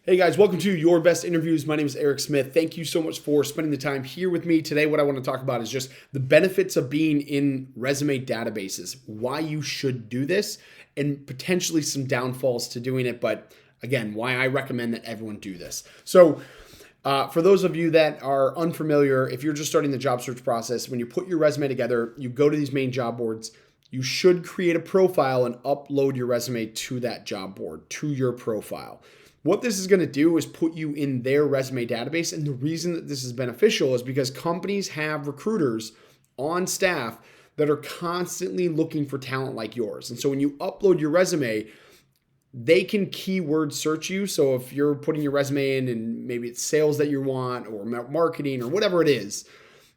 Hey guys, welcome to Your Best Interviews. My name is Eric Smith. Thank you so much for spending the time here with me. Today, what I want to talk about is just the benefits of being in resume databases, why you should do this, and potentially some downfalls to doing it. But again, why I recommend that everyone do this. So, for those of you that are unfamiliar, if you're just starting the job search process, when you put your resume together, you go to these main job boards. You should create a profile and upload your resume to that job board, to your profile. What this is going to do is put you in their resume database. And the reason that this is beneficial is because companies have recruiters on staff that are constantly looking for talent like yours. And so when you upload your resume, they can keyword search you. So if you're putting your resume in and maybe it's sales that you want or marketing or whatever it is,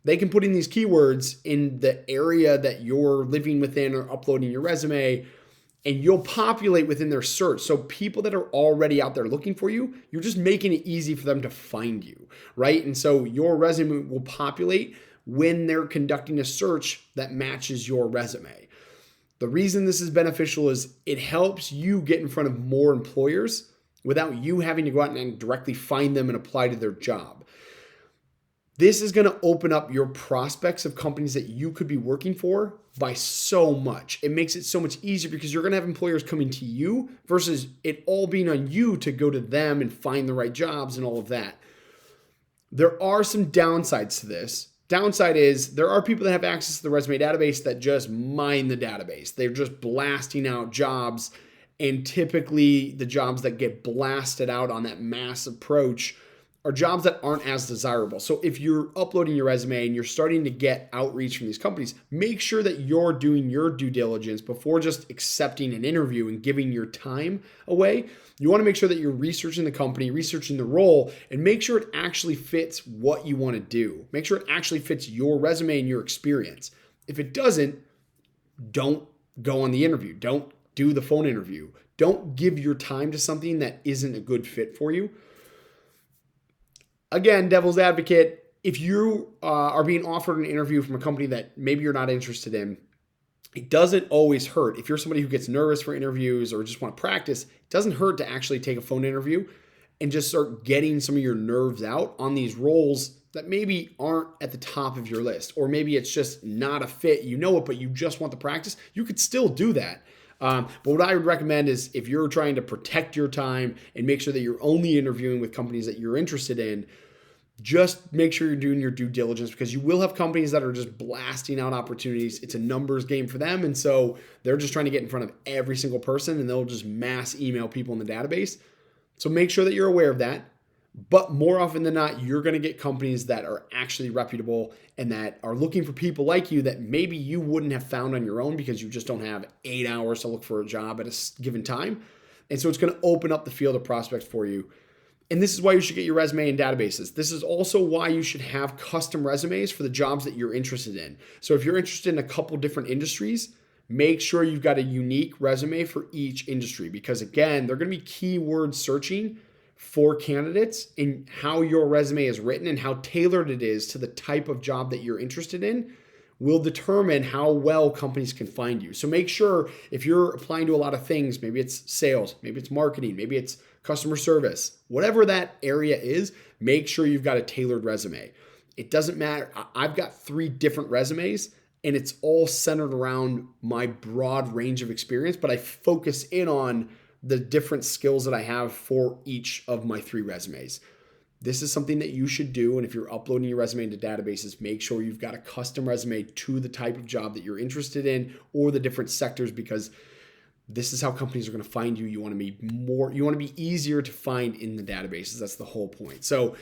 they can put in these keywords in the area that you're living within or uploading your resume, and you'll populate within their search. So people that are already out there looking for you, you're just making it easy for them to find you, right? And so your resume will populate when they're conducting a search that matches your resume. The reason this is beneficial is it helps you get in front of more employers without you having to go out and directly find them and apply to their job. This is going to open up your prospects of companies that you could be working for by so much. It makes it so much easier because you're going to have employers coming to you versus it all being on you to go to them and find the right jobs and all of that. There are some downsides to this. Downside is there are people that have access to the resume database that just mine the database. They're just blasting out jobs, and typically the jobs that get blasted out on that mass approach are jobs that aren't as desirable. So if you're uploading your resume and you're starting to get outreach from these companies, make sure that you're doing your due diligence before just accepting an interview and giving your time away. You want to make sure that you're researching the company, researching the role, and make sure it actually fits what you want to do. Make sure it actually fits your resume and your experience. If it doesn't, don't go on the interview. Don't do the phone interview. Don't give your time to something that isn't a good fit for you. Again, devil's advocate, if you are being offered an interview from a company that maybe you're not interested in, it doesn't always hurt. If you're somebody who gets nervous for interviews or just want to practice, it doesn't hurt to actually take a phone interview and just start getting some of your nerves out on these roles that maybe aren't at the top of your list, or maybe it's just not a fit. You know it, but you just want the practice. You could still do that. But what I would recommend is if you're trying to protect your time and make sure that you're only interviewing with companies that you're interested in, just make sure you're doing your due diligence, because you will have companies that are just blasting out opportunities. It's a numbers game for them. And so they're just trying to get in front of every single person, and they'll just mass email people in the database. So make sure that you're aware of that. But more often than not, you're going to get companies that are actually reputable and that are looking for people like you that maybe you wouldn't have found on your own because you just don't have 8 hours to look for a job at a given time. And so it's going to open up the field of prospects for you. And this is why you should get your resume in databases. This is also why you should have custom resumes for the jobs that you're interested in. So if you're interested in a couple different industries, make sure you've got a unique resume for each industry, because again, they're going to be keyword searching for candidates, and how your resume is written and how tailored it is to the type of job that you're interested in will determine how well companies can find you. So make sure if you're applying to a lot of things, maybe it's sales, maybe it's marketing, maybe it's customer service, whatever that area is, make sure you've got a tailored resume. It doesn't matter. I've got 3 different resumes, and it's all centered around my broad range of experience, but I focus in on the different skills that I have for each of my 3 resumes. This is something that you should do. And if you're uploading your resume into databases, make sure you've got a custom resume to the type of job that you're interested in or the different sectors, because this is how companies are going to find you. You want to be easier to find in the databases. That's the whole point. So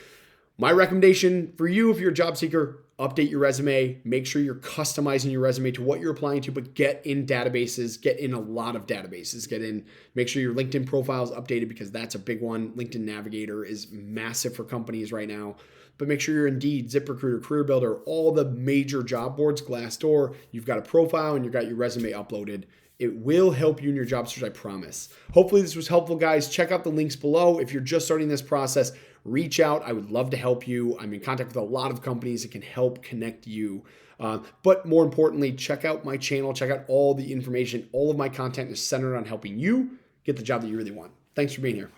my recommendation for you, if you're a job seeker, update your resume. Make sure you're customizing your resume to what you're applying to, but get in databases, get in a lot of databases, make sure your LinkedIn profile is updated, because that's a big one. LinkedIn Navigator is massive for companies right now, but make sure you're Indeed, ZipRecruiter, CareerBuilder, all the major job boards, Glassdoor. You've got a profile and you've got your resume uploaded. It will help you in your job search, I promise. Hopefully this was helpful, guys. Check out the links below. If you're just starting this process, reach out. I would love to help you. I'm in contact with a lot of companies that can help connect you. But more importantly, check out my channel. Check out all the information. All of my content is centered on helping you get the job that you really want. Thanks for being here.